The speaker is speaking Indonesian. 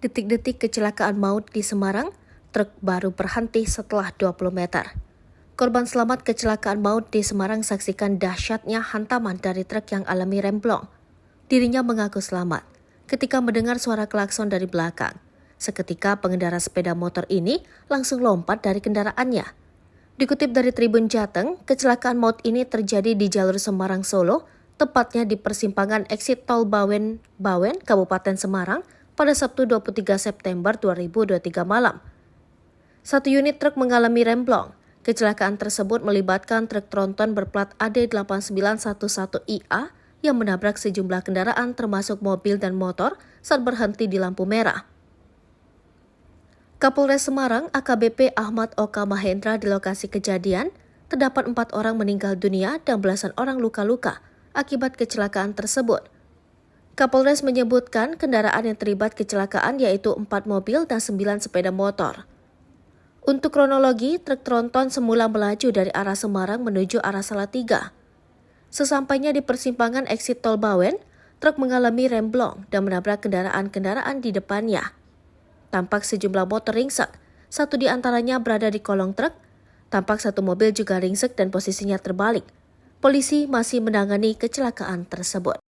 Detik-detik kecelakaan maut di Semarang, truk baru berhenti setelah 20 meter. Korban selamat kecelakaan maut di Semarang saksikan dahsyatnya hantaman dari truk yang alami remblong. Dirinya mengaku selamat ketika mendengar suara klakson dari belakang. Seketika pengendara sepeda motor ini langsung lompat dari kendaraannya. Dikutip dari Tribun Jateng, kecelakaan maut ini terjadi di jalur Semarang-Solo, tepatnya di persimpangan eksit tol Bawen, Kabupaten Semarang, pada Sabtu 23 September 2023 malam. Satu unit truk mengalami remblong. Kecelakaan tersebut melibatkan truk tronton berplat AD8911IA yang menabrak sejumlah kendaraan termasuk mobil dan motor saat berhenti di lampu merah. Kapolres Semarang AKBP Ahmad Oka Mahendra di lokasi kejadian, terdapat 4 orang meninggal dunia dan belasan orang luka-luka akibat kecelakaan tersebut. Kapolres menyebutkan kendaraan yang terlibat kecelakaan yaitu 4 mobil dan 9 sepeda motor. Untuk kronologi, truk tronton semula melaju dari arah Semarang menuju arah Salatiga. Sesampainya di persimpangan eksit tol Bawen, truk mengalami remblong dan menabrak kendaraan-kendaraan di depannya. Tampak sejumlah motor ringsek, satu di antaranya berada di kolong truk. Tampak satu mobil juga ringsek dan posisinya terbalik. Polisi masih menangani kecelakaan tersebut.